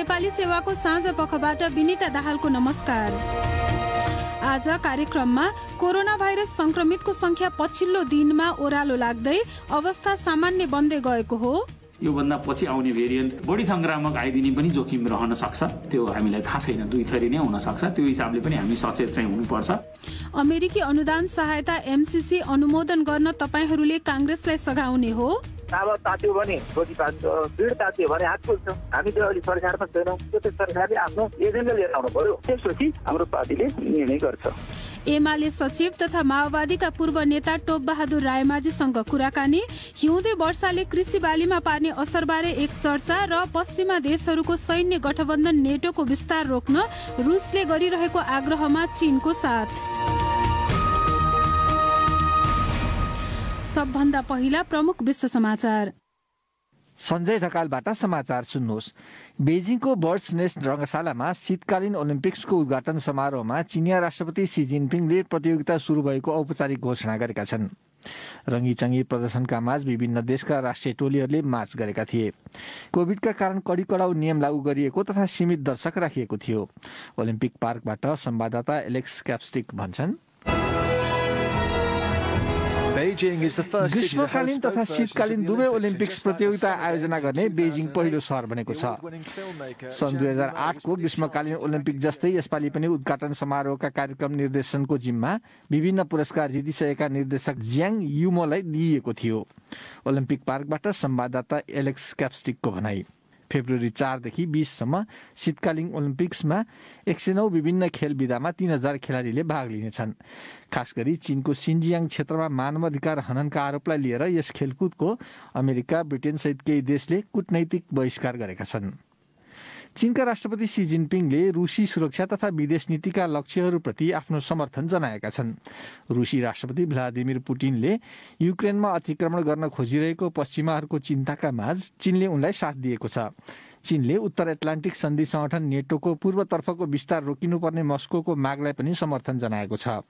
नेपाली सेवाको साँझ पखबाट विनिता दाहालको नमस्कार। आज कार्यक्रममा कोरोना भाइरस संक्रमितको संख्या पछिल्लो दिनमा ओह्रालो लाग्दै अवस्था सामान्य बन्दै गएको हो। यो भन्दा पछि आउने भेरिएन्ट बढी संक्रामक आइदिने पनि जोखिम रहन सक्छ, त्यो हामीलाई थाहा छैन, दुई थरी नै हुन सक्छ, त्यो हिसाबले पनि हामी सचेत चाहिँ हुनुपर्छ। अमेरिकी अनुदान सहायता एमसीसी अनुमोदन गर्न तपाईहरूले कांग्रेसलाई सघाउने हो। अब तात्यो भने छोटी पाल्छ, भिड तात्यो भने हात पुग्छ। हामी त अहिले सरकारमा छैनौँ, त्यो त सरकारले आफ्नो एजेन्डा लिएर आउनु पर्यो, त्यसपछि हाम्रो पार्टीले निर्णय गर्छ। एमाले सचिव तथा माओवादीका पूर्व नेता टोप बहादुर रायमाझीसँग कुराकानी, हिउँदे वर्षाले कृषि बालीमा पार्ने असरबारे एक चर्चा र पश्चिमा देशहरूको सैन्य गठबन्धन नेटोको विस्तार रोक्न रुसले गरिरहेको आग्रहमा चीनको साथ। सबभन्दा पहिला प्रमुख विश्व समाचार। सञ्जय ढकालबाट समाचार सुन्नुहोस्। बेजिङको बर्ड्स नेस्ट रङ्गशालामा शीतकालीन ओलम्पिक्सको उद्घाटन समारोहमा चिनिया राष्ट्रपति सी जिनपिङले प्रतियोगिता सुरु भएको औपचारिक घोषणा गरेका छन्। रङ्गीचङ्गी प्रदर्शनका माझ विभिन्न देशका राष्ट्रिय टोलीहरूले मार्च गरेका थिए। कोभिडका कारण कडी कडाउ नियम लागू गरिएको तथा सीमित दर्शक राखिएको थियो। ओलम्पिक पार्कबाट संवाददाता एलेक्स क्याप्स्टिक भन्छन्, ग्रीष्मकालीन तथा शीतकालीन दुवै ओलम्पिक्स प्रतियोगिता आयोजना गर्ने बेजिङ पहिलो सहर बनेको छ। सन् 2008 को ग्रीष्मकालीन ओलम्पिक जस्तै यसपालि पनि उद्घाटन समारोहका कार्यक्रम निर्देशनको जिम्मा विभिन्न पुरस्कार जितिसकेका निर्देशक ज्याङ युमोलाई दिइएको थियो। ओलम्पिक पार्कबाट संवाददाता एलेक्स क्याप्स्टिकको भनाई, फेब्रुअरी 4 देखि 20 सम्म शीतकालीन ओलम्पिक्समा 109 विभिन्न खेल विधामा 3000 खेलाडीले भाग लिनेछन्। खास गरी चीनको सिन्जियाङ क्षेत्रमा मानवाधिकार हननका आरोपलाई लिएर यस खेलकुदको अमेरिका, ब्रिटेन सहित केही देशले कूटनैतिक बहिष्कार गरेका छन्। चीनका राष्ट्रपति सी जिनपिङले रुसी सुरक्षा तथा विदेश नीतिका लक्ष्यहरूप्रति आफ्नो समर्थन जनाएका छन्। रुसी राष्ट्रपति भ्लादिमिर पुटिनले युक्रेनमा अतिक्रमण गर्न खोजिरहेको पश्चिमाहरूको चिन्ताका माझ चीनले उनलाई साथ दिएको छ। चीनले उत्तर एटलान्टिक सन्धि संगठन नेटोको पूर्वतर्फको विस्तार रोकिनुपर्ने मस्कोको मागलाई पनि समर्थन जनाएको छ।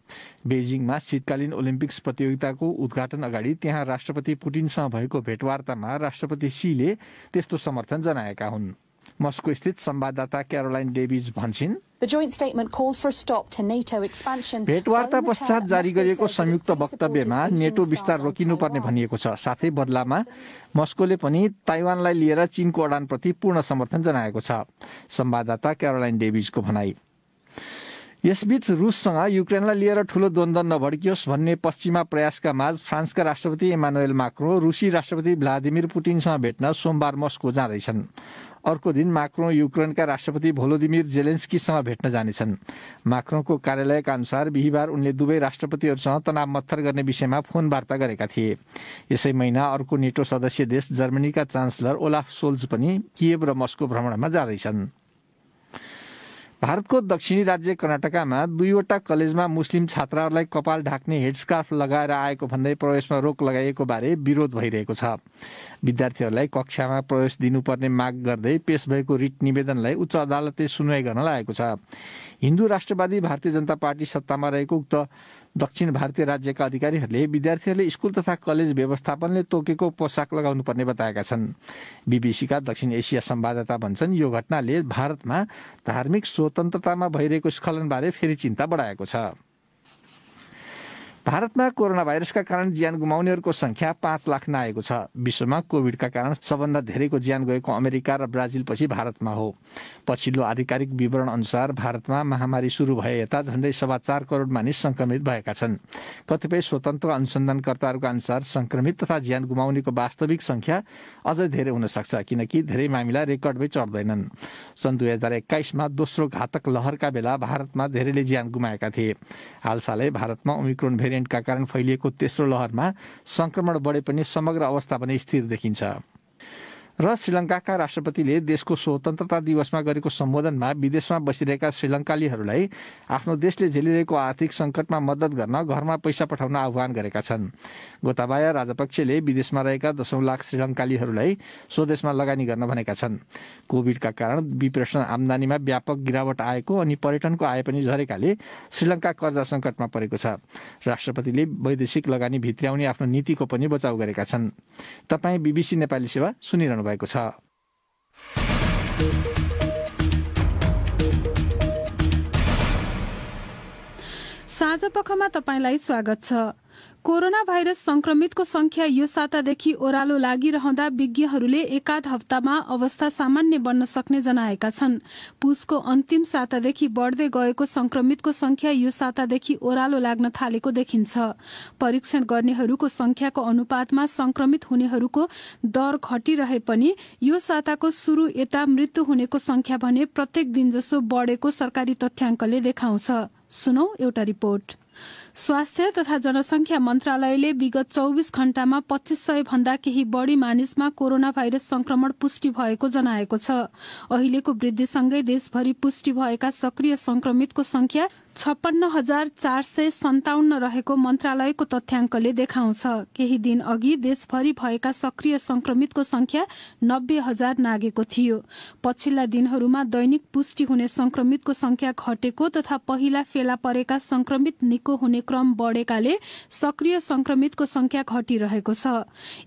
बेजिङमा शीतकालीन ओलम्पिक्स प्रतियोगिताको उद्घाटन अगाडि त्यहाँ राष्ट्रपति पुटिनसँग भएको भेटवार्तामा राष्ट्रपति सीले त्यस्तो समर्थन जनाएका हुन्। मस्को स्थित संवाददाता क्यारोलाइन डेभिज भन्छन्, भेटवार्ता पश्चात जारी गरिएको संयुक्त वक्तव्यमा नेटो विस्तार रोकिनुपर्ने भनिएको छ। साथै बदलामा मस्कोले पनि ताइवानलाई लिएर चीनको अडानप्रति पूर्ण समर्थन जनाएको छ। संवाददाता क्यारोलाइन डेभिजको भनाई। यसबीच रुससँग युक्रेनलाई लिएर ठूलो द्वन्द्व नभड्कियोस् भन्ने पश्चिमा प्रयासका माझ फ्रान्सका राष्ट्रपति इमानुएल माक्रों रुसी राष्ट्रपति भ्लादिमिर पुटिनसँग भेट्न सोमबार मस्को जाँदैछन्। अर्को दिन माक्रों युक्रेनका राष्ट्रपति भोलोदिमिर जेलेन्स्कीसँग भेट्न जानेछन्। माक्रोंको कार्यालयका अनुसार बिहिबार उनले दुवै राष्ट्रपतिहरूसँग तनाव मत्थर गर्ने विषयमा फोन वार्ता गरेका थिए। यसै महिना अर्को नेटो सदस्य देश जर्मनीका चान्सलर ओलाफ सोल्ज पनि किएभ र मस्को भ्रमणमा जाँदैछन्। भारतको दक्षिणी राज्य कर्नाटकमा 2वटा कलेजमा मुस्लिम छात्राहरूलाई कपाल ढाक्ने हेडस्कार्फ लगाएर आएको भन्दै प्रवेशमा रोक लगाइएको बारे विरोध भइरहेको छ। विद्यार्थीहरूलाई कक्षामा प्रवेश दिनुपर्ने माग गर्दै पेश भएको रिट निवेदनलाई उच्च अदालतले सुनवाई गर्न लागेको छ। हिन्दू राष्ट्रवादी भारतीय जनता पार्टी सत्तामा रहेको उक्त दक्षिण भारतीय राज्यका अधिकारीहरूले विद्यार्थीहरूले स्कुल तथा कलेज व्यवस्थापनले तोकेको पोसाक लगाउनु पर्ने बताएका छन्। बीबीसीका दक्षिण एसिया संवाददाता भन्छन्, यो घटनाले भारतमा धार्मिक स्वतन्त्रतामा भइरहेको स्खलनबारे फेरि चिन्ता बढाएको छ। भारतमा कोरोना भाइरसका कारण ज्यान गुमाउनेहरूको संख्या 5 लाख नआएको छ। विश्वमा कोभिडका कारण सबभन्दा धेरैको ज्यान गएको अमेरिका र ब्राजिलपछि भारतमा हो। पछिल्लो आधिकारिक विवरण अनुसार भारतमा महामारी सुरु भए यता झण्डै 4.25 करोड मानिस संक्रमित भएका छन्। कतिपय स्वतन्त्र अनुसन्धानकर्ताहरूका अनुसार संक्रमित तथा ज्यान गुमाउनेको वास्तविक संख्या अझै धेरै हुन सक्छ, किनकि धेरै मामिला रेकर्डमै चढ्दैनन्। सन् 2021 मा दोस्रो घातक लहरका बेला भारतमा धेरैले ज्यान गुमाएका थिए। हालसालै भारतमा ओमिक्रोन भेरिएन्टका कारण फैलिएको तेस्रो लहरमा संक्रमण बढे पनि समग्र अवस्था पनि स्थिर देखिन्छ। र श्रीलङ्काका राष्ट्रपतिले देशको स्वतन्त्रता दिवसमा गरेको सम्बोधनमा विदेशमा बसिरहेका श्रीलङ्कालीहरूलाई आफ्नो देशले झेलिरहेको आर्थिक संकटमा मद्दत गर्न घरमा पैसा पठाउन आह्वान गरेका छन्। गोताबाया राजपक्षले विदेशमा रहेका 10 लाख श्रीलङ्कालीहरूलाई स्वदेशमा लगानी गर्न भनेका छन्। कोभिडका कारण विप्रेषण आम्दानीमा व्यापक गिरावट आएको अनि पर्यटनको आय पनि झरेकाले श्रीलङ्का कर्जा संकटमा परेको छ। राष्ट्रपतिले वैदेशिक लगानी भित्र्याउने आफ्नो नीतिको पनि बचाउ गरेका छन्। तपाईँ बीबीसी नेपाली सेवा सुनिरहनु भएको छ। साँझपखमा तपाईंलाई स्वागत छ। कोरोना भाइरस संक्रमितको संख्या यो सातादेखि ओह्रालो लागिरहँदा विज्ञहरूले एकाध हप्तामा अवस्था सामान्य बन्न सक्ने जनाएका छन्। पुसको अन्तिम सातादेखि बढ्दै गएको संक्रमितको संख्या यो सातादेखि ओह्रालो लाग्न थालेको देखिन्छ। परीक्षण गर्नेहरूको संख्याको अनुपातमा संक्रमित हुनेहरूको दर घटिरहे पनि यो साताको शुरू यता मृत्यु हुनेको संख्या भने प्रत्येक दिन जसो बढेको सरकारी तथ्याङ्कले देखाउँछ। सुनौ एउटा रिपोर्ट। स्वास्थ्य तथा जनसंख्या मन्त्रालयले विगत 24 घण्टामा 2500 भन्दा केही बढ़ी मानिसमा कोरोना भाइरस संक्रमण पुष्टि भएको जनाएको छ। अहिलेको वृद्धिसँगै देशभरि पुष्टि भएका सक्रिय संक्रमितको संख्या 56,457 रहेको मन्त्रालयको तथ्याङ्कले देखाउँछ। केही दिन अघि देशभरि भएका सक्रिय संक्रमितको संख्या 90,000 नागेको थियो। पछिल्ला दिनहरूमा दैनिक पुष्टि हुने संक्रमितको संख्या घटेको तथा पहिला फेला परेका संक्रमित निको हुने क्रम बढ़ेकाले सक्रिय संक्रमितको संख्या घटिरहेको छ।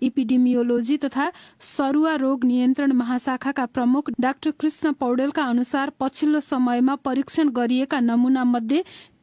इपिडेमियोलोजी तथा सरुवा रोग नियन्त्रण महाशाखाका प्रमुख डाक्टर कृष्ण पौडेलका अनुसार पछिल्लो समयमा परीक्षण गरिएका नमूना मध्ये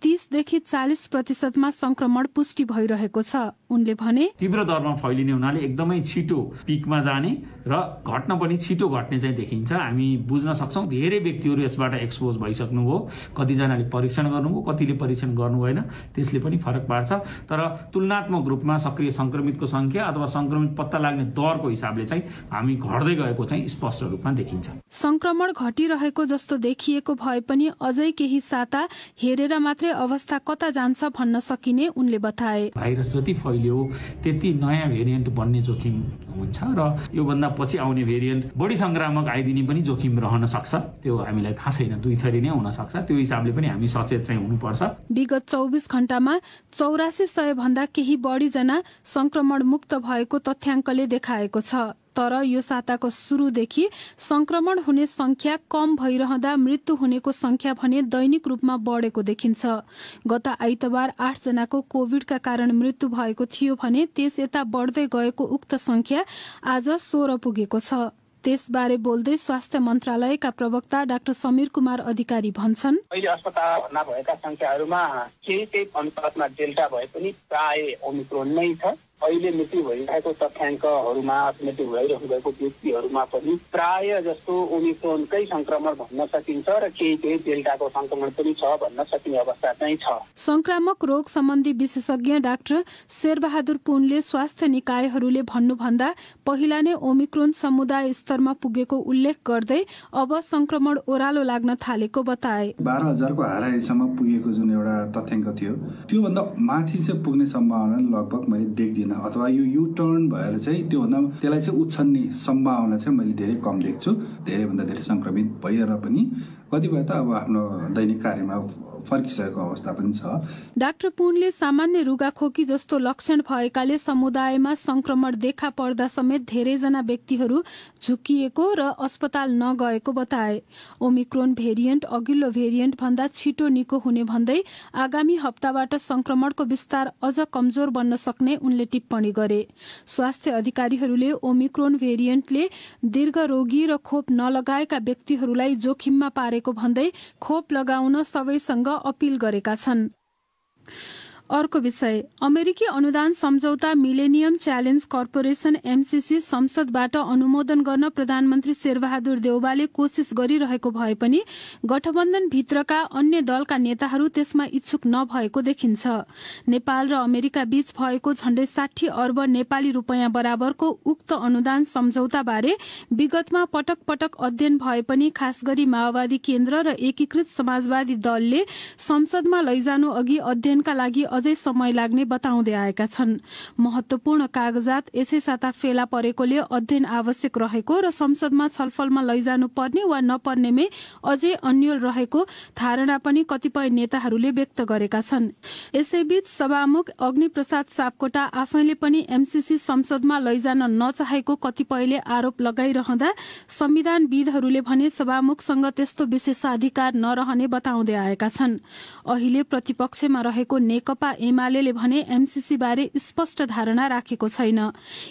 30 देखि 40% संक्रमण पुष्टि भइरहेको छ। उनले भने तीव्र दरमा फैलिने हुनाले एकदमै छिटो पिकमा जाने र घट्न पनि छिटो घट्ने चाहिँ देखिन्छ। हामी बुझ्न सक्छौं धेरै व्यक्तिहरू यसबाट एक्सपोज भइसक्नुभयो। कतिजनाले परीक्षण गर्नुभयो, कतिले परीक्षण गर्नु भएन, त्यसले पनि फरक पार्छ। तर तुलनात्मक रूपमा सक्रिय संक्रमितको संख्या अथवा संक्रमित पत्ता लाग्ने दरको हिसाबले चाहिँ हामी घट्दै गएको चाहिँ स्पष्ट रूपमा देखिन्छ। संक्रमण घटिरहेको जस्तो देखिएको भए पनि अझै केही साता हेरेर मात्रै अवस्था कता जान्छ भन्न सकिने उनले बताए। भाइरस जति फैलियो त्यति नयाँ भेरिएन्ट बन्ने जोखिम हुन्छ र यो भन्दा पछि आउने भेरिएन्ट बढी संक्रामक आइदिने पनि जोखिम रहन सक्छ। त्यो हामीलाई थाहा छैन, दुई थरी नै हुन सक्छ। त्यो हिसाबले पनि हामी सचेत चाहिँ हुनुपर्छ। विगत 24 घण्टामा 8400 भन्दा केही बढी जना संक्रमण मुक्त भएको तथ्याङ्कले देखाएको छ। तर यो साताको शुरूदेखि संक्रमण हुने संख्या कम भइरहँदा मृत्यु हुनेको संख्या भने दैनिक रूपमा बढेको देखिन्छ। गत आइतबार 8 जनाको कोविडका कारण मृत्यु भएको थियो भने त्यस यता बढ्दै गएको उक्त संख्या आज 16 पुगेको छ। त्यसबारे बोल्दै स्वास्थ्य मन्त्रालयका प्रवक्ता डाक्टर समीर कुमार अधिकारी भन्छन्, अहिले अस्पतालमा भएका संख्याहरूमा केही अनुपातमा डेल्टा भए पनि प्राय ओमिक्रोन नै छ। अहिले मृत्यु भइरहेको तथ्याङ्कहरूमा मृत्यु भइरहनु भएको व्यक्तिहरूमा पनि प्राय जस्तो ओमिक्रोनकै संक्रमण भन्न सकिन्छ र केही डेल्टाको संक्रमण पनि छ भन्न सकिने अवस्था चाहिँ छ। संक्रामक रोग सम्बन्धी विशेषज्ञ डाक्टर शेरबहादुर पुनले स्वास्थ्य निकायहरूले भन्नुभन्दा पहिला नै ओमिक्रोन समुदाय स्तरमा पुगेको उल्लेख गर्दै अब संक्रमण ओह्रालो लाग्न थालेको बताए। 12,000 को हाराहारीसम्म पुगेको जुन एउटा तथ्याङ्क थियो त्योभन्दा माथि चाहिँ पुग्ने सम्भावना लगभग मैले देख्दिनँ, अथवा यो यु टर्न भएर चाहिँ त्योभन्दा त्यसलाई चाहिँ उछल्ने सम्भावना चाहिँ मैले धेरै कम देख्छु। धेरैभन्दा धेरै संक्रमित भएर पनि कतिपय त अब आफ्नो दैनिक कार्यमा फर्किसकेको अवस्था पनि छ। डाक्टर पुनले सामान्य रुगाखोकी जस्तो लक्षण भएकाले समुदायमा संक्रमण देखा पर्दा समेत धेरैजना व्यक्तिहरू झुकिएको र अस्पताल नगएको बताए। ओमिक्रोन भेरिएन्ट अघिल्लो भेरिएन्ट भन्दा छिटो निको हुने भन्दै आगामी हप्ताबाट संक्रमणको विस्तार अझ कमजोर बन्न सक्ने उनले टिप्पणी गरे। स्वास्थ्य अधिकारीहरूले ओमिक्रोन भेरिएन्टले दीर्घ रोगी र खोप नलगाएका व्यक्तिहरूलाई जोखिममा पारेको भन्दै खोप लगाउन सबैसँग अपील गरेका छन्। अर्को विषय, अमेरिकी अनुदान सम्झौता मिलेनियम च्यालेन्ज कर्पोरेशन एमसीसी संसदबाट अनुमोदन गर्न प्रधानमन्त्री शेरबहादुर देउवाले कोशिश गरिरहेको भए पनि गठबन्धन भित्रका अन्य दलका नेताहरू त्यसमा इच्छुक नभएको देखिन्छ। नेपाल र अमेरिका बीच भएको झण्डै 60 अर्ब नेपाली रुपैयाँ बराबरको उक्त अनुदान सम्झौता बारे विगतमा पटक पटक अध्ययन भए पनि खास गरी माओवादी केन्द्र र एकीकृत समाजवादी दलले संसदमा लैजानु अघि अध्ययनका लागि अझै समय लाग्ने बताउँदै आएका छन्। महत्वपूर्ण कागजात यसै साता फेला परेकोले अध्ययन आवश्यक रहेको र संसदमा छलफलमा लैजानु पर्ने वा नपर्नेमै अझै अन्यल रहेको धारणा पनि कतिपय नेताहरूले व्यक्त गरेका छन्। यसैबीच सभामुख अग्निप्रसाद सापकोटा आफैले पनि एमसीसी संसदमा लैजान नचाहेको कतिपयले आरोप लगाइरहँदा संविधानविदहरूले भने सभामुखसँग त्यस्तो विशेषाधिकार नरहने बताउँदै आएका छन्। अहिले प्रतिपक्षमा रहेको नेकपा एमाले भने एमसीसी बारे स्पष्ट धारणा राखेको छैन।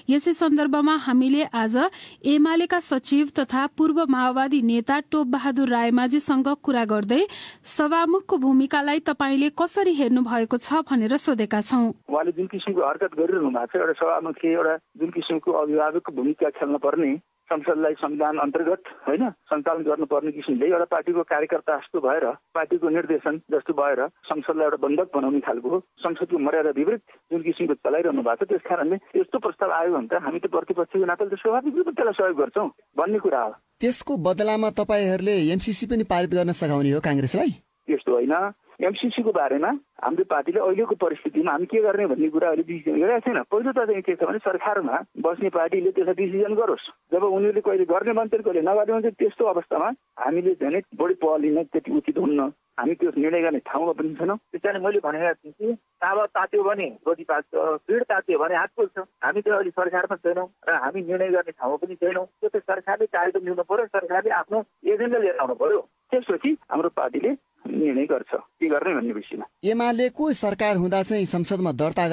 यसै सन्दर्भमा हामीले आज एमालेका सचिव तथा पूर्व माओवादी नेता टोप बहादुर रायमाझीसँग कुरा गर्दै सभामुखको भूमिकालाई तपाईले कसरी हेर्नु भएको छ भनेर सोधेका छौं। उहाँले जुन किसिमको हरकत गरिरहनु भएको छ, एउटा सभामुखले एउटा जुन किसिमको अभिभावकको भूमिका खेल्न पर्ने, संसदलाई संविधान अन्तर्गत होइन सञ्चालन गर्नुपर्ने किसिमले एउटा पार्टीको कार्यकर्ता जस्तो भएर, पार्टीको निर्देशन जस्तो भएर संसदलाई एउटा बन्धक बनाउने खालको संसदको मर्यादा विपरीत जुन किसिमको चलाइरहनु भएको छ, त्यस कारणले यस्तो प्रस्ताव आयो भने त हामी त प्रतिपक्षको नाताले स्वाभाविक रूपमा त्यसलाई सहयोग गर्छौं भन्ने कुरा हो। त्यसको बदलामा तपाईहरूले एमसीसी पनि पारित गर्न सघाउने हो कांग्रेसलाई? त्यस्तो होइन। एमसीसी को बारेमा हाम्रो पार्टीले अहिलेको परिस्थितिमा हामी के गर्ने भन्ने कुरा अहिले डिसिजन गरेका छैन। पहिलो त चाहिँ के छ भने सरकारमा बस्ने पार्टीले त्यसलाई डिसिजन गरोस्। जब उनीहरूले कहिले गर्ने भन्छन् कहिले नगर्ने भन्छन्, त्यस्तो अवस्थामा हामीले चाहिँ बढी पहल लिन त्यति उचित हुन्न। हामी त्यो निर्णय गर्ने ठाउँमा पनि छैनौँ। त्यस कारण मैले भनेको थिएँ कि ताव तात्यो भने रोटी पाक्छ, पिड तात्यो भने हात पोल्छ। हामी त्यो अहिले सरकारमा छैनौँ र हामी निर्णय गर्ने ठाउँमा पनि छैनौँ। त्यो त सरकारले कार्यक्रम लिनु पर्यो, सरकारले आफ्नो एजेन्डा लिएर आउनु पर्यो। त्यसपछि हाम्रो पार्टीले निर्णय गर्छ के गर्ने भन्ने विषयमा। एमालेको सरकार हुँदा चाहिँ संसदमा दर्ता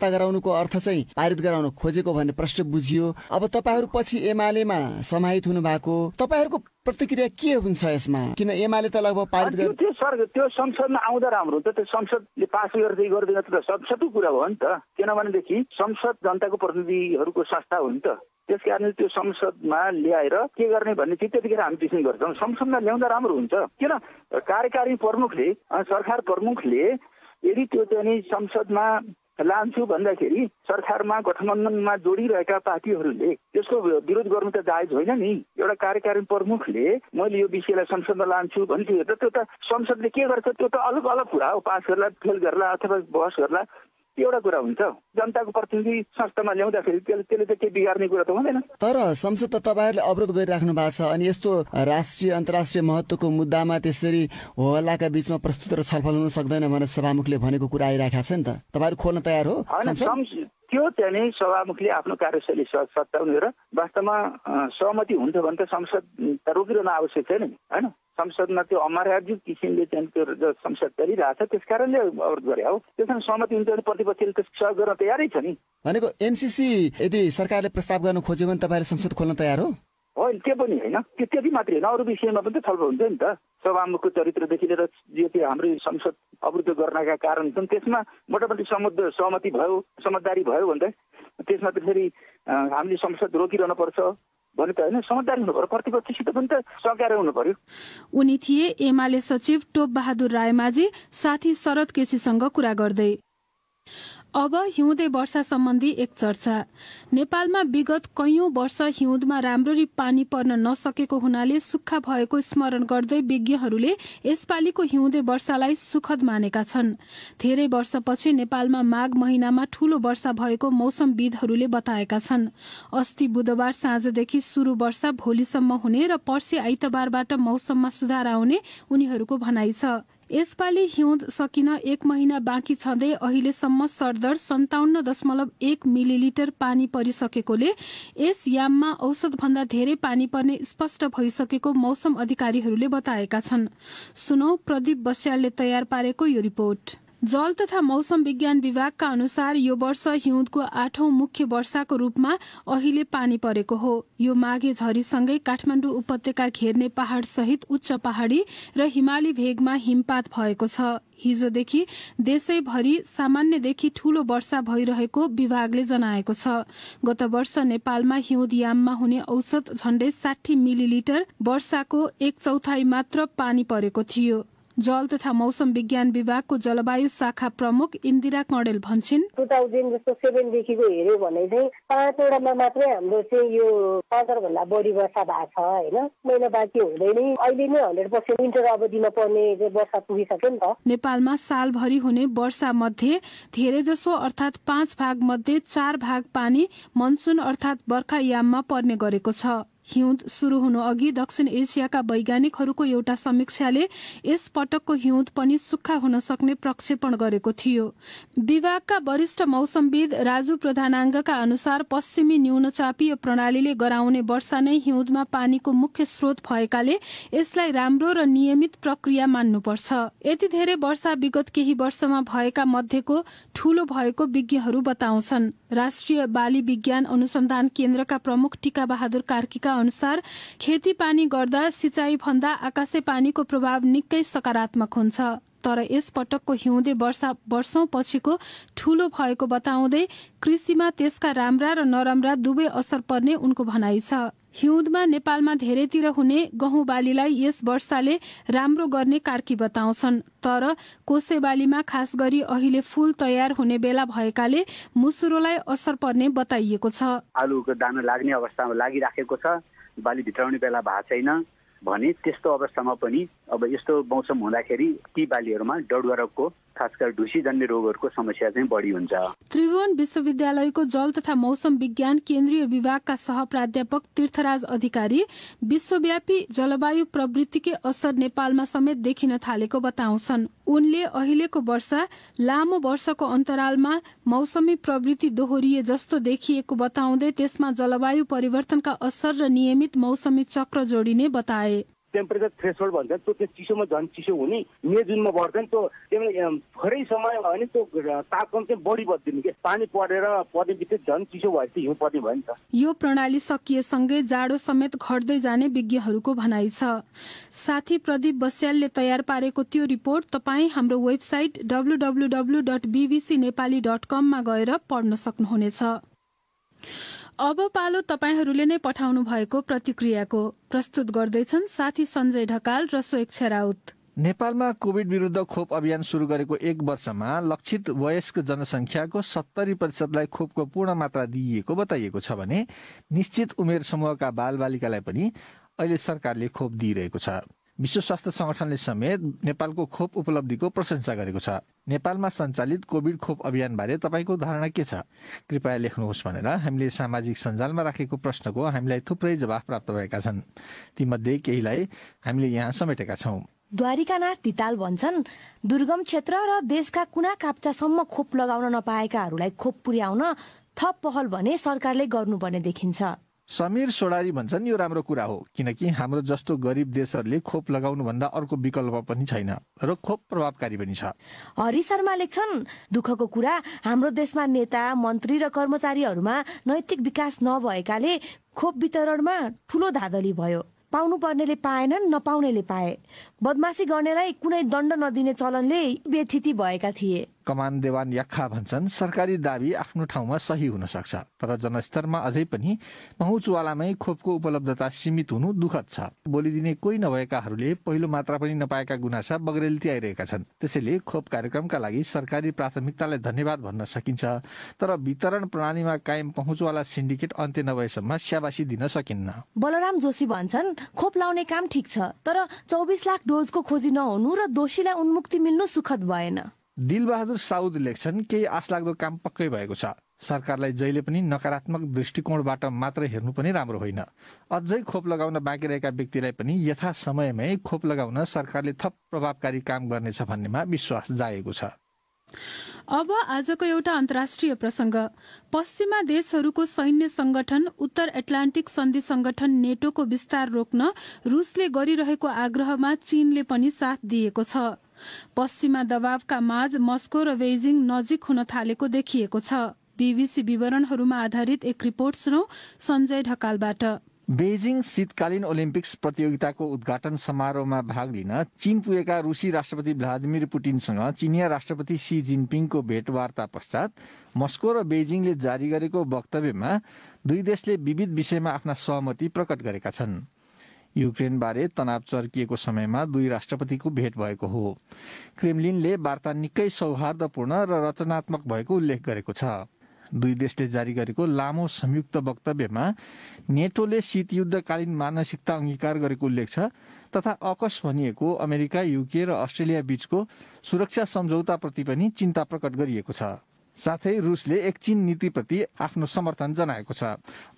गराउनुको अर्थ चाहिँ पारित गराउन खोजेको भन्ने प्रश्न बुझियो। अब तपाईहरु पछि एमालेमा समाहित हुनु भएको, तपाईहरुको प्रतिक्रिया के हुन्छ यसमा? किन एमाले त लगभग पारित गर्यो? त्यो संसदमा आउँदा राम्रो हुन्छ। त्यो संसदले पास गर्दै गर्दैन त संसदको कुरा हो नि त। किनभनेदेखि संसद जनताको प्रतिनिधिहरूको संस्था हो नि त। त्यसकारण त्यो संसदमा ल्याएर के गर्ने भन्ने चाहिँ त्यतिखेर हामी डिसिसन गर्छौँ। संसदमा ल्याउँदा राम्रो हुन्छ। किन कार्यकारी प्रमुखले, सरकार प्रमुखले यदि त्यो चाहिँ संसदमा लान्छु भन्दाखेरि सरकारमा गठबन्धनमा जोडिरहेका पार्टीहरूले त्यसको विरोध गर्नु त जायज होइन नि। एउटा कार्यकारी प्रमुखले मैले यो विषयलाई संसदमा लान्छु भन्छु त त्यो त संसदले के गर्छ त्यो त अलग अलग कुरा हो। पास गर्ला, फेल गर्ला अथवा बहस गर्ला एउटा कुरा हुन्छ। जनताको प्रतिनिधि संस्थामा ल्याउँदाखेरि त्यसले त केही बिगार्ने कुरा त हुँदैन। तर संसद त तपाईहरुले अवरोध गरिराख्नु भएको छ अनि यस्तो राष्ट्रिय अन्तर्राष्ट्रिय महत्त्वको मुद्दामा त्यसरी होहल्लाका बीचमा प्रस्तुत र छलफल हुन सक्दैन भनेर सभामुखले भनेको कुरा आइराखेको छ नि त। तपाईहरु खोल्न तयार हो? त्यो चाहिँ सभामुखले आफ्नो कार्यशैली सच्याउने र वास्तवमा सहमति हुन्छ भने त संसद रोकिरहन आवश्यक छैन नि, हैन? संसदमा त्यो अमर्यादित किसिमले चाहिँ त्यो संसद चलिरहेछ, त्यस कारणले अवरोध गरे हो। त्यसमा सहमति हुन्छ भने प्रतिपक्षले त सहयोग गर्न तयारै छ नि। भनेको एमसीसी यदि सरकारले प्रस्ताव गर्न खोज्यो भने तपाईहरु संसद खोल्न तयार हो? होइन, त्यो पनि होइन। त्यति मात्रै होइन, अरू विषयमा पनि त छलफल हुन्छ नि त। सभामुखको चरित्रदेखि लिएर जे त्यो हाम्रो संसद अवरुद्ध गर्नका कारण छन् त्यसमा मोटामोटी सहमति भयो, समझदारी भयो भने त्यसमा त फेरि हामीले संसद रोकिरहनु पर्छ भने त होइन, समझदारी हुनु पर्यो। प्रतिपक्षसित पनि त सहकार्य हुनु पर्यो। उनी थिए एमाले सचिव टोप बहादुर रायमाझी, साथी शरद केसीसँग कुरा गर्दै। अब हिउँदे वर्षा सम्बन्धी एक चर्चा। नेपालमा विगत कैयौं वर्ष हिउँदमा राम्ररी पानी पर्न नसकेको हुनाले सुक्खा भएको स्मरण गर्दै विज्ञहरूले यसपालिको हिउँदे वर्षालाई सुखद मानेका छन्। धेरै वर्षपछि नेपालमा माघ महिनामा ठूलो वर्षा भएको मौसमविदहरूले बताएका छन्। अस्ति बुधबार साँझदेखि सुरु वर्षा भोलिसम्म हुने र पर्सि आइतबारबाट मौसममा सुधार आउने उनीहरूको भनाइ छ। यसपालि हिउँद सकिन 1 महिना बाँकी छँदै अहिलेसम्म सरदर 57.1 मिलिलिटर पानी परिसकेकोले यस याममा औसत भन्दा धेरै पानी पर्ने स्पष्ट भइसकेको मौसम अधिकारीहरूले बताएका छन्। सुनौ प्रदीप बस्यालले तयार पारेको यो रिपोर्ट। जल तथा मौसम विज्ञान विभागका अनुसार यो वर्ष हिउँदको 8औं मुख्य वर्षाको रूपमा अहिले पानी परेको हो। यो माघे झरीसँगै काठमाडौँ उपत्यका घेर्ने पहाड़ सहित उच्च पहाड़ी र हिमाली भेगमा हिमपात भएको छ। हिजोदेखि देशैभरि सामान्यदेखि ठूलो वर्षा भइरहेको विभागले जनाएको छ। गत वर्ष नेपालमा हिउँद याममा हुने औसत झण्डै 60 मिलिलिटर वर्षाको 1/4 मात्र पानी परेको थियो। जल तथा मौसम विज्ञान विभागको जलवायु शाखा प्रमुख इन्दिरा कणेल भन्छिन्, 2007 देखिको हेर्यो भने चाहिँ 5 वडामा मात्रै हाम्रो चाहिँ यो 15 भन्दा बढी वर्षा भएको छ हैन। महिना बाँकी हुँदै नै अहिले नै 100% विन्टर अवधिमा पर्ने वर्षा पुगिसक्यो नि त। नेपालमा सालभरि हुने वर्षा मध्ये धेरैजसो अर्थात 5 भाग मध्ये 4 भाग पानी मनसुन अर्थात बर्खा याममा पर्ने गरेको छ। हिउँद शुरू हुनु अघि दक्षिण एसियाका वैज्ञानिकहरूको एउटा समीक्षाले यस पटकको हिउँद पनि सुक्खा हुन सक्ने प्रक्षेपण गरेको थियो। विभागका वरिष्ठ मौसमविद राजु प्रधानाङ्गका अनुसार पश्चिमी न्यूनचापीय प्रणालीले गराउने वर्षा नै हिउँदमा पानीको मुख्य स्रोत भएकाले यसलाई राम्रो र नियमित प्रक्रिया मान्नुपर्छ। यति धेरै वर्षा विगत केही वर्षमा भएका मध्येको ठूलो भएको विज्ञहरू बताउँछन्। राष्ट्रिय बाली विज्ञान अनुसन्धान केन्द्रका प्रमुख टीका बहादुर कार्कीका अनुसार खेतीपानी गर्दा सिंचाई भन्दा आकाशे पानीको प्रभाव निकै सकारात्मक हुन्छ। तर यस पटकको हिउँदे वर्षा वर्षौं पछिको ठूलो भएको बताउँदै कृषिमा त्यसका राम्रा र नराम्रा दुवै असर पर्ने उनको भनाइ छ। हिउँदमा नेपालमा धेरैतिर हुने गहुँ बालीलाई यस वर्षाले राम्रो गर्ने कार्की बताउँछन्। तर कोसे बालीमा खास गरी अहिले फूल तयार हुने बेला भएकाले मुसुरोलाई असर पर्ने बताइएको छ। आलुको दाना लाग्ने अवस्थामा लागिराखेको छ, बाली भित्राउने बेला भएको छैन भने त्यस्तो अवस्थामा पनि अब यस्तो मौसम हुँदाखेरि ती बालीहरूमा डडुवा रोगको खास गरी ढुसीजन्य रोगहरूको समस्या चाहिँ बढी हुन्छ। त्रिभुवन विश्वविद्यालयको जल तथा मौसम विज्ञान केन्द्रीय विभागका सहप्राध्यापक तीर्थराज अधिकारी विश्वव्यापी जलवायु प्रवृत्तिकै असर नेपालमा समेत देखिन थालेको बताउँछन्। उनले अहिलेको वर्षा लामो वर्षको अन्तरालमा मौसमी प्रवृत्ति दोहोरिए जस्तो देखिएको बताउँदै त्यसमा जलवायु परिवर्तनका असर र नियमित मौसमी चक्र जोडिने बताए। टेम्परेचर थ्रेसहोल्ड भन्छ त्यो चिसोमा झन् चिसो हुने मे जुनमा बढ्दैन, त्यो थोरै समय भयो भने त्यो तापक्रम चाहिँ बढी बढ्दिने के पानी पर्ने बित्तिकै झन् चिसो भएपछि हिउँ पर्ने भयो नि त। यो प्रणाली सकिएसँगै जाडो समेत घट्दै जाने विज्ञहरूको भनाइ छ। साथी प्रदीप बस्यालले तयार पारेको त्यो रिपोर्ट तपाईँ हाम्रो वेबसाइट www.bbcnepali.com मा गएर पढ्न सक्नुहुनेछ। अब पालो तपाईहरूले नै पठाउनु भएको प्रतिक्रियाको। प्रस्तुत गर्दैछन् साथी सञ्जय ढकाल र स्वेच्छा राउत। नेपालमा कोभिड विरुद्ध खोप अभियान शुरू गरेको 1 वर्षमा लक्षित वयस्क जनसंख्याको 70% खोपको पूर्ण मात्रा दिइएको बताइएको छ भने निश्चित उमेर समूहका बालबालिकालाई पनि अहिले सरकारले खोप दिइरहेको छ। विश्व स्वास्थ्य संगठनले समेत नेपालको खोप उपलब्धिको प्रशंसा गरेको छ। नेपालमा सञ्चालित कोभिड खोप अभियान बारे तपाईको धारणा के छ? कृपया लेख्नुहोस् भनेर हामीले सामाजिक सञ्जालमा राखेको प्रश्नको हामीलाई थुप्रै जवाफ प्राप्त भएका छन्। तीमध्ये केहीलाई हामीले यहाँ समेटेका छौं। द्वारिकानाथ तिताल भन्छन्, दुर्गम क्षेत्र र देशका कुना काप्चासम्म खोप लगाउन नपाएकाहरूलाई खोप पुर्याउन थप पहल भने सरकारले गर्नुपर्ने देखिन्छ। समीर सोडारी भन्छन्, यो राम्रो कुरा हो किनकि हाम्रो जस्तो गरिब देशहरूले खोप लगाउनु भन्दा अर्को विकल्प पनि छैन र खोप प्रभावकारी पनि छ। हरि शर्मा लेख्छन्, दुःखको कुरा हाम्रो देशमा नेता मन्त्री र कर्मचारीहरूमा नैतिक विकास नभएकाले खोप वितरणमा ठूलो धाँधली भयो। पाउनु पर्नेले पाएनन्, नपाउनेले पाए। बदमासी गर्नेलाई कुनै दण्ड नदिने चलनले व्यथिति भएका थिए। कमान देवान याख्खा भन्छन्, सरकारी दाबी आफ्नो ठाउँमा सही हुन सक्छ तर जनस्तरमा अझै पनि पहुँचवालामै खोपको उपलब्धता सीमित हुनु दुःखद छ। बोलिदिने कोही नभएकाहरूले पहिलो मात्रा पनि नपाएका गुनासा बगरेलती आइरहेका छन्। त्यसैले खोप कार्यक्रमका लागि सरकारी प्राथमिकतालाई धन्यवाद भन्न सकिन्छ तर वितरण प्रणालीमा कायम पहुँचवाला सिन्डिकेट अन्त्य नभएसम्म स्याबासी दिन सकिन्न। बलराम जोशी भन्छन्, खोप लाउने काम ठिक छ तर 24 लाख डोजको खोजी नहुनु र दोषीलाई उन्मुक्ति मिल्नु सुखद भएन। दिलबहादुर साउद लेख्छन्, केही आशलाग्दो काम पक्कै भएको छ। सरकारलाई जहिले पनि नकारात्मक दृष्टिकोणबाट मात्र हेर्नु पनि राम्रो होइन। अझै खोप लगाउन बाँकी रहेका व्यक्तिलाई पनि यथा समयमै खोप लगाउन सरकारले थप प्रभावकारी काम गर्नेछ भन्नेमा विश्वास जागेको छ। अब आजको एउटा अन्तर्राष्ट्रिय प्रसंग। पश्चिमा देशहरूको सैन्य संगठन उत्तर एटलान्टिक सन्धि संगठन नेटोको विस्तार रोक्न रूसले गरिरहेको आग्रहमा चीनले पनि साथ दिएको छ। पश्चिमा दबावका माझ मस्को र बेइजिङ नजिक हुन थालेको देखिएको छ। बीबीसी विवरणहरूमा आधारित एक रिपोर्ट सुनौ सञ्जय ढकालबाट। बेइजिङ शीतकालीन ओलम्पिक्स प्रतियोगिताको उद्घाटन समारोहमा भाग लिन चीन पुगेका रूसी राष्ट्रपति भ्लादिमिर पुटिनसँग चिनिया राष्ट्रपति सी जिनपिङको भेटवार्ता पश्चात मस्को र बेइजिङले जारी गरेको वक्तव्यमा दुई देशले विविध विषयमा आफ्ना सहमति प्रकट गरेका छन्। युक्रेनबारे तनाव चर्किएको समयमा दुई राष्ट्रपतिको भेट भएको हो। क्रेमलिनले वार्ता निकै सौहार्दपूर्ण र रचनात्मक भएको उल्लेख गरेको छ। दुई देशले जारी गरेको लामो संयुक्त वक्तव्यमा नेटोले शीतयुद्धकालीन मानसिकता अंगीकार गरेको उल्लेख छ तथा अकस भनिएको अमेरिका, युके र अस्ट्रेलिया बीचको सुरक्षा सम्झौताप्रति पनि चिन्ता प्रकट गरिएको छ। साथै रुसले एक चीन नीतिप्रति आफ्नो समर्थन जनाएको छ।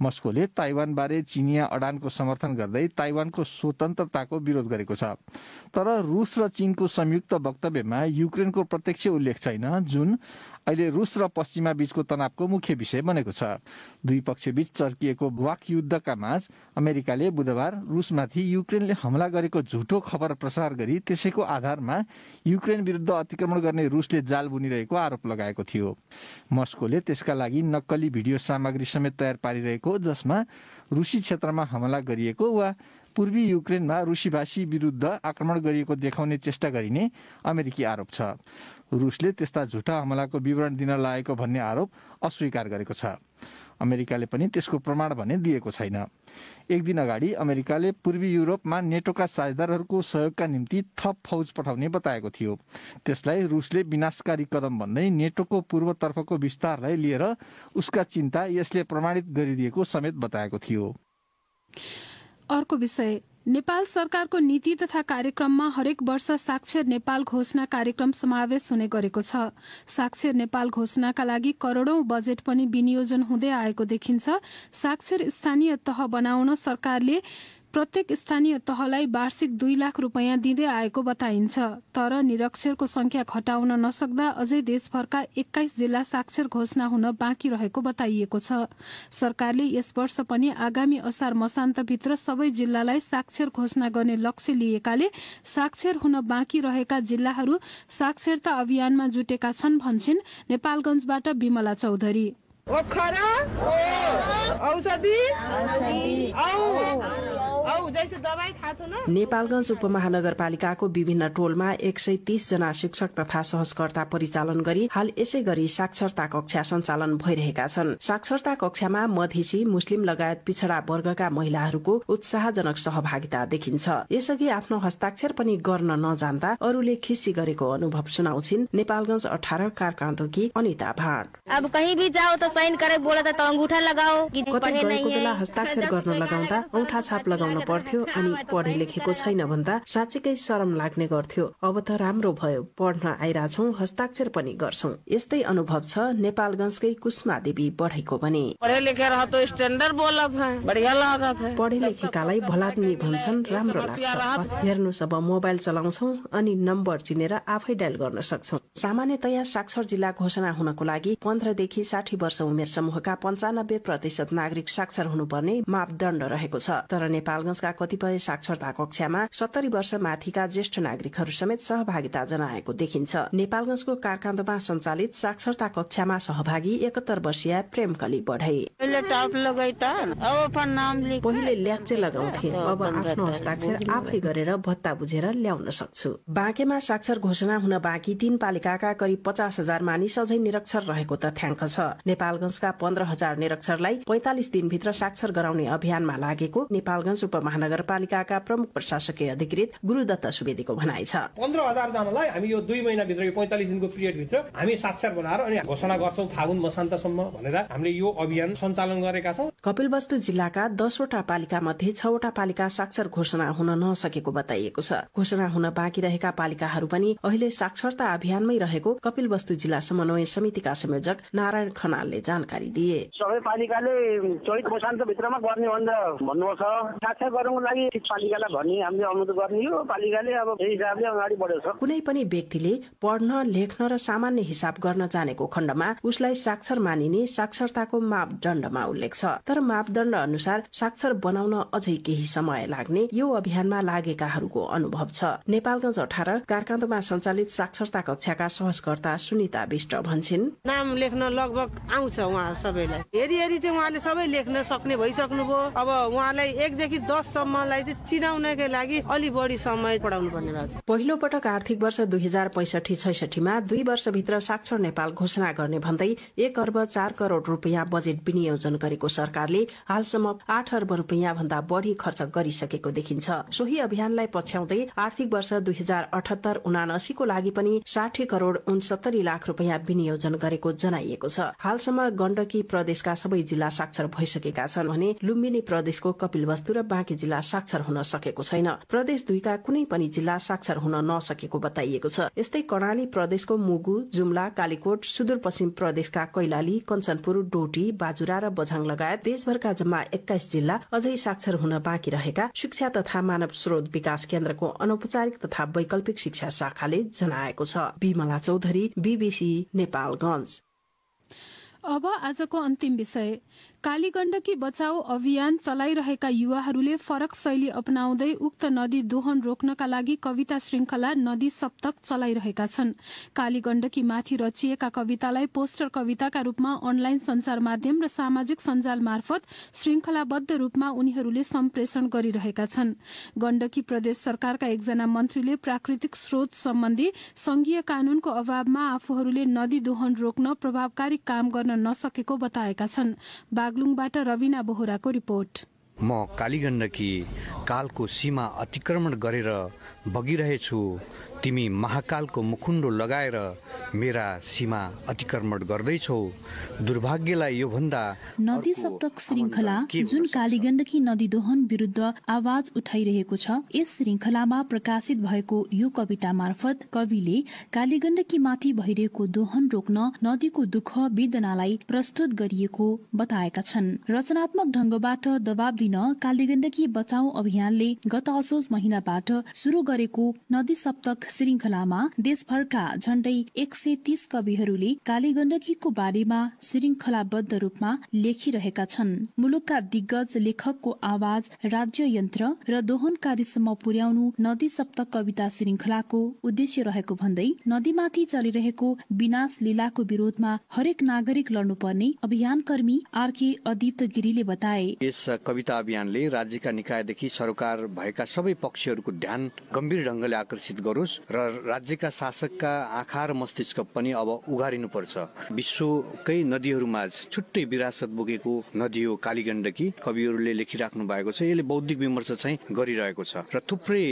मस्कोले ताइवानबारे चिनिया अडानको समर्थन गर्दै ताइवानको स्वतन्त्रताको विरोध गरेको छ। तर रुस र चीनको संयुक्त वक्तव्यमा युक्रेनको प्रत्यक्ष उल्लेख छैन, जुन अहिले रुस र पश्चिमा बीचको तनावको मुख्य विषय बनेको छ। दुई पक्षबीच चर्किएको वाक युद्धका माझ अमेरिकाले बुधबार रुसमाथि युक्रेनले हमला गरेको झुटो खबर प्रसार गरी त्यसैको आधारमा युक्रेन विरुद्ध अतिक्रमण गर्ने रुसले जाल बुनिरहेको आरोप लगाएको थियो। मस्कोले त्यसका लागि नक्कली भिडियो सामग्री समेत तयार पारिरहेको, जसमा रुसी क्षेत्रमा हमला गरिएको वा पूर्वी युक्रेनमा रुसीभाषी विरुद्ध आक्रमण गरिएको देखाउने चेष्टा गरिने अमेरिकी आरोप छ। रुसले त्यस्ता झुटा हमलाको विवरण दिन लागेको भन्ने आरोप अस्वीकार गरेको छ। अमेरिकाले पनि त्यसको प्रमाण भने दिएको छैन। एक दिन अगाडि अमेरिकाले पूर्वी युरोपमा नेटोका साझेदारहरूको सहयोगका निम्ति थप फौज पठाउने बताएको थियो। त्यसलाई रुसले विनाशकारी कदम भन्दै नेटोको पूर्वतर्फको विस्तारलाई लिएर उसका चिन्ता यसले प्रमाणित गरिदिएको समेत बताएको थियो। अर्को विषय, नेपाल सरकारको नीति तथा कार्यक्रममा हरेक वर्ष साक्षर नेपाल घोषणा कार्यक्रम समावेश हुने गरेको छ। साक्षर नेपाल घोषणाका लागि करोड़ौं बजेट पनि विनियोजन हुँदै आएको देखिन्छ। साक्षर स्थानीय तह बनाउन सरकारले प्रत्येक स्थानीय तहलाई वार्षिक 2 लाख रुपैयाँ दिँदै आएको बताइन्छ। तर निरक्षरको संख्या घटाउन नसक्दा अझै देशभरका 21 जिल्ला साक्षर घोषणा हुन बाँकी रहेको बताइएको छ। सरकारले यस वर्ष पनि आगामी असार मसान्तभित्र सबै जिल्लालाई साक्षर घोषणा गर्ने लक्ष्य लिएकाले साक्षर हुन बाँकी रहेका जिल्लाहरू साक्षरता अभियानमा जुटेका छन् भन्छिन् नेपालगञ्जबाट विमला चौधरी। नेपालगञ्ज उपमहानगरपालिकाको विभिन्न टोलमा 130 जना शिक्षक तथा सहजकर्ता परिचालन गरी हाल यसै गरी साक्षरता कक्षा सञ्चालन भइरहेका छन्। साक्षरता कक्षामा मधेसी, मुस्लिम लगायत पिछड़ा वर्गका महिलाहरूको उत्साहजनक सहभागिता देखिन्छ। यसअघि आफ्नो हस्ताक्षर पनि गर्न नजान्दा अरूले खिसी गरेको अनुभव सुनाउँछिन् नेपालगञ्ज 18 कारकान्दोकी अनिता भाट। अब कहीं भी जाओ तो साइन करे बोला त अंगूठा लगाओ। कतै गएको बेला हस्ताक्षर गर्न लगाउँदा औंठा छाप लगाउन पर्थ्यो अनि पढे लेखेको छैन भन्दा साँच्चीकै शरम लाग्ने गर्थ्यो। अब त राम्रो भयो, पढ्न आइराछौं, हस्ताक्षर पनि गर्छौं। यस्तै अनुभव छ नेपालगञ्जकै कुस्मा देवी बढेको पनि। पढे लेखेर तो स्ट्यान्डर्ड बोलत है, बढिया लागत है। पढे लेखेकालाई भलाद्मी भन्छन्, राम्रो लाग्छ। हेर्नुस् अब मोबाइल चलाउँछौं अनि नम्बर चिनेर आफै डायल गर्न सक्छौं। सामान्यतया साक्षर जिल्ला घोषणा हुनको लागि 15 देखि 60 वर्ष उमेर समूहका 95% नागरिक साक्षर हुनुपर्ने मापदण्ड रहेको छ। तर नेपालगञ्जका कतिपय साक्षरता कक्षामा 70 वर्ष माथिका ज्येष्ठ नागरिकहरू समेत सहभागिता जनाएको देखिन्छ। नेपालगञ्जको कारकान्दोमा सञ्चालित साक्षरता कक्षामा सहभागी 71 वर्षीय प्रेमकली बढे। पहिले ल्याप्चे लगाउँथे, अब आफ्नो हस्ताक्षर आफै गरेर भत्ता बुझेर ल्याउन सक्छु। बाँकेमा साक्षर घोषणा हुन बाँकी 3 पालिकाका करिब 50,000 मानिस अझै निरक्षर रहेको तथ्याङ्क छ। नेपालगञ्जका 15,000 निरक्षरलाई 45 दिनभित्र साक्षर गराउने अभियानमा लागेको नेपालगञ्ज उपमहानगरपालिकाका प्रमुख प्रशासकीय अधिकृत गुरुदत्त सुवेदीको भनाइ छ। 15,000 जनालाई हामी यो 2 महिनाभित्र, यो 45 दिनको पिरियडभित्र हामी साक्षर बनाएर अनि घोषणा गर्छौं फागुन मसान्तसम्म भनेर हामीले यो अभियान सञ्चालन गरेका छौं। कपिलवस्तु जिल्लाका 10 वटा पालिका मध्ये 6 वटा पालिका साक्षर घोषणा हुन नसकेको बताइएको छ। घोषणा हुन बाँकी रहेका पालिकाहरू पनि अहिले साक्षरता अभियानमै रहेको कपिलवस्तु जिल्ला समन्वय समितिका संयोजक नारायण खनालले जानकारी दिए। सबै पालिकाले चैत मसान्त भित्रमा गर्ने भन्नुभएको छ। साक्षर गर्नको लागि पालिकालाई भन्ने हामीले अनुरोध गर्ने हो। पालिकाले अब यही हिसाबले अगाडि बढेको छ। कुनै पनि व्यक्तिले पढ्न, लेख्न र सामान्य हिसाब गर्न जानेको खण्डमा उसलाई साक्षर मानिने साक्षरताको मापदण्डमा उल्लेख छ। तर मापदण्ड अनुसार साक्षर बनाउन अझै केही समय लाग्ने यो अभियानमा लागेकाहरूको अनुभव छ। नेपालगञ्ज 18 कारकान्दोमा सञ्चालित साक्षरता कक्षाका सहजकर्ता सुनिता विष्ट भन्छिन्, नाम लेख्न लगभग आउँछ उहाँ सबैलाई। हेरी चाहिँ उहाँले सबै लेख्न सक्ने भइसक्नु भयो। अब उहाँलाई 1 देखि 10 सम्मलाई चाहिँ चिनाउनकै लागि अलि बढी समय पढाउनु पर्ने भएको छ। पहिलो पटक आर्थिक वर्ष 2065-66 मा 2 वर्षभित्र साक्षर नेपाल घोषणा गर्ने भन्दै 1 अर्ब 4 करोड़ रुपैयाँ बजेट विनियोजन गरेको सरकारले हालसम्म 8 अर्ब रुपैयाँ भन्दा बढी खर्च गरिसकेको देखिन्छ। सोही अभियानलाई पछ्याउँदै आर्थिक वर्ष 2078-79 को लागि पनि 60 करोड़ 69 लाख रुपैयाँ विनियोजन गरेको जनाइएको छ। हालसम्म गण्डकी प्रदेशका सबै जिल्ला साक्षर भइसकेका छन् भने लुम्बिनी प्रदेशको कपिलवस्तु र बाँकी जिल्ला साक्षर हुन सकेको छैन। प्रदेश 2 का कुनै पनि जिल्ला साक्षर हुन नसकेको बताइएको छ। यस्तै कर्णाली प्रदेशको मुगु, जुम्ला, कालीकोट, सुदूरपश्चिम प्रदेशका कैलाली, कञ्चनपुर, डोटी, बाजुरा र बझाङ लगायत देशभरका जम्मा 21 जिल्ला अझै साक्षर हुन बाँकी रहेका शिक्षा तथा मानव स्रोत विकास केन्द्रको अनौपचारिक तथा वैकल्पिक शिक्षा शाखाले जनाएको छ। बिमला चौधरी, BBC नेपालगञ्ज। अब आजको अन्तिम विषय, कालीगण्डकी बचाऊ अभियान चलाइरहेका युवाहरूले फरक शैली अपनाउँदै उक्त नदी दोहन रोक्नका लागि कविता श्रृंखला नदी सप्तक चलाइरहेका छन्। कालीगण्डकी माथि रचिएका कवितालाई पोस्टर कविताका रूपमा अनलाइन संचार माध्यम र सामाजिक सञ्जाल मार्फत श्रृंखलाबद्ध रूपमा उनीहरूले सम्प्रेषण गरिरहेका छन्। गण्डकी प्रदेश सरकारका एकजना मन्त्रीले प्राकृतिक स्रोत सम्बन्धी संघीय कानूनको अभावमा आफूहरूले नदी दोहन रोक्न प्रभावकारी काम गर्न नसकेको बताएका छन्। बागलुङबाट रविना बोहराको रिपोर्ट। म कालीगण्डकी कालको सीमा अतिक्रमण गरेर बगिरहेछु। तिमी महाकालको मुखुण्डो लगाएर मेरा सीमा अतिक्रमण गर्दैछौ। दुर्भाग्यलाई यो भन्दा नदी सप्तक श्रृंखला जुन कालीगण्डकी नदी दोहन विरुद्ध आवाज उठाइरहेको छ, यस श्रृंखलामा प्रकाशित भएको यो कविता मार्फत कविले कालीगण्डकी माथि भइरहेको दोहन रोक्न नदीको दुःख वेदनालाई प्रस्तुत गरिएको बताएका छन्। रचनात्मक ढंगबाट दबाब दिन कालीगण्डकी बचाऊ अभियानले गत असोज महिनाबाट शुरू गरेको नदी सप्तक श्रृंखलामा देशभरका झण्डै 130 कविहरूले कालीगण्डकीको बारेमा श्रृंखलाबद्ध रूपमा लेखिरहेका छन्। मुलुकका दिग्गज लेखकको आवाज राज्य यन्त्र र दोहन कार्यसम्म पुर्याउनु नदी सप्तक कविता श्रृंखलाको उद्देश्य रहेको भन्दै नदीमाथि चलिरहेको विनाश लीलाको विरोधमा हरेक नागरिक लड्नुपर्ने अभियानकर्मी आरके अदीप्त गिरीले बताए। यस कविता अभियानले राज्यका निकायदेखि सरकार भएका सबै पक्षहरूको ध्यान गम्भीर ढंगले आकर्षित गरोस् र राज्यका शासकका आँखा र मस्तिष्क पनि अब उघारिनुपर्छ। विश्वकै नदीहरूमा छुट्टै विरासत बोकेको नदी हो कालीगण्डकी। कविहरूले लेखिराख्नु भएको छ। यसले बौद्धिक विमर्श चाहिँ गरिरहेको छ र थुप्रै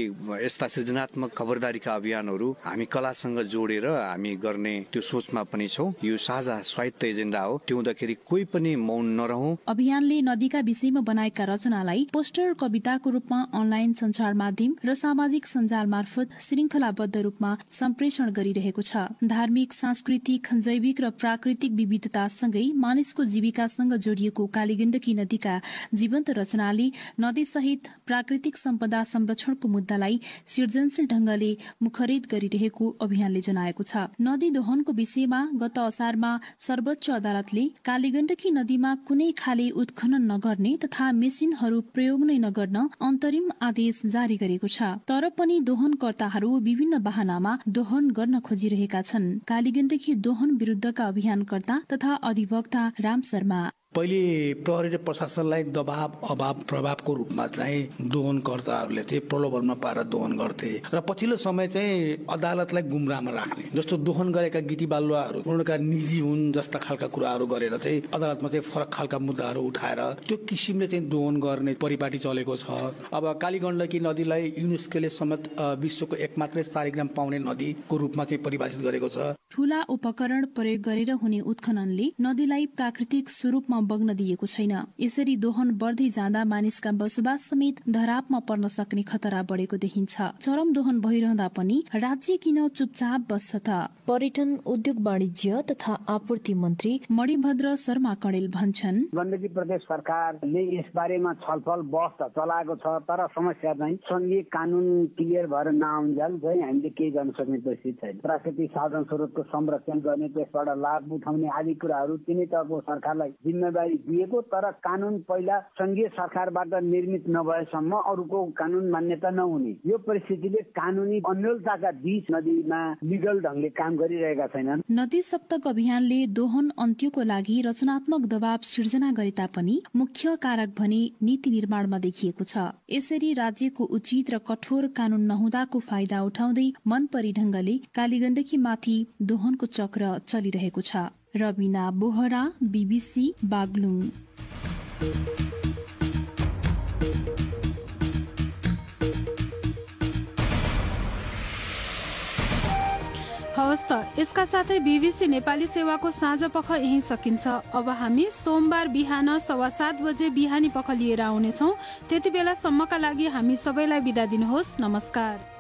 यस्ता सृजनात्मक खबरदारीका अभियानहरू हामी कलासँग जोडेर हामी गर्ने त्यो सोचमा पनि छौं। यो साझा स्वायत्त एजेन्डा हो। त्यो हुँदाखेरि कोही पनि मौन नरहौं। अभियानले नदीका विषयमा बनाएका रचनालाई पोस्टर कविताको रूपमा अनलाइन संचार माध्यम र सामाजिक सञ्जाल मार्फत श्रृंखलाबद्ध रूपमा सम्प्रेषण गरिरहेको छ। धार्मिक, सांस्कृतिक, जैविक र प्राकृतिक विविधतासँगै मानिसको जीविकासँग जोडिएको कालीगण्डकी नदीका जीवन्त रचनाले नदी सहित प्राकृतिक सम्पदा संरक्षणको मुद्दालाई सृजनशील ढंगले मुखरित गरिरहेको अभियानले जनाएको छ। नदी दोहनको विषयमा गत असारमा सर्वोच्च अदालतले कालीगण्डकी नदीमा कुनै खाले उत्खनन नगर्ने तथा मेसिनहरू प्रयोग नै नगर्न अन्तरिम आदेश जारी गरेको छ। तर पनि दोहनकर्ताहरू विभिन्न बहानामा दोहन गर्न खोजिरहेका छन्। कालीगण्डकी दोहन विरुद्धका अभियानकर्ता तथा अधिवक्ता राम शर्मा पहिले प्रहरी र प्रशासनलाई दबाव अभाव प्रभावको रूपमा चाहिँ दोहनकर्ताहरूले चाहिँ प्रलोभनमा पारेर दोहन गर्थे र पछिल्लो समय चाहिँ अदालतलाई गुमराहमा राख्ने, जस्तो दोहन गरेका गिटी बालुवाहरू पूर्णका निजी हुन् जस्ता खालका कुराहरू गरेर चाहिँ अदालतमा चाहिँ फरक खालका मुद्दाहरू उठाएर त्यो किसिमले चाहिँ दोहन गर्ने परिपाटी चलेको छ। अब कालीगण्डकी नदीलाई युनेस्कोले समेत विश्वको एकमात्रै शालिग्राम पाउने नदीको रूपमा चाहिँ परिभाषित गरेको छ। ठूला उपकरण प्रयोग गरेर हुने उत्खननले नदीलाई प्राकृतिक स्वरूपमा बग्न दिएको छैन। यसरी दोहन बढ्दै जाँदा मानिसका बसोबास समेत धरापमा पर्न सक्ने खतरा बढेको देखिन्छ। चरम दोहन भइरहँदा पनि राज्य किन चुपचाप बस्छ त? पर्यटन, उद्योग वाणिज्य तथा आपूर्ति मन्त्री मणिभद्र शर्मा कणेल भन्छन्, गण्डकी प्रदेश सरकारले यस बारेमा छलफल बहस त चलाएको छ, तर समस्या चाहिँ संघीय कानून क्लियर भएर नआउन्जेल चाहिँ हामीले केही गर्न सक्ने परिस्थिति छैन। प्राकृतिक साधन स्रोतको संरक्षण गर्ने, त्यसबाट लाभ उठाउने आदि कुराहरू तिनै तहको सरकारलाई जिम्मेवारी दिएको, तर कानून पहिला संघीय सरकारबाट निर्मित नभएसम्म अरूको कानून मान्यता नहुने यो परिस्थितिले कानूनी अन्यलताका बीच नदीमा लिगल ढंगले काम गरिरहेका छैनन्। नदी सप्तक अभियानले दोहन अन्त्यको लागि रचनात्मक दबाव सिर्जना गरे तापनि मुख्य कारक भने नीति निर्माणमा देखिएको छ। यसरी राज्यको उचित र कठोर कानून नहुँदाको फाइदा उठाउँदै मनपरी ढंगले कालीगण्डकी माथि दोहनको चक्र चलिरहेको छ। रविना बोहरा, BBC बागलुङ। हवस् त, यसका साथै BBC नेपाली सेवाको साँझ पख यही सकिन्छ। अब हामी सोमबार बिहान 7:15 बजे बिहानी पख लिएर आउनेछौँ। त्यति बेलासम्मका लागि हामी सबैलाई बिदा दिनुहोस्। नमस्कार।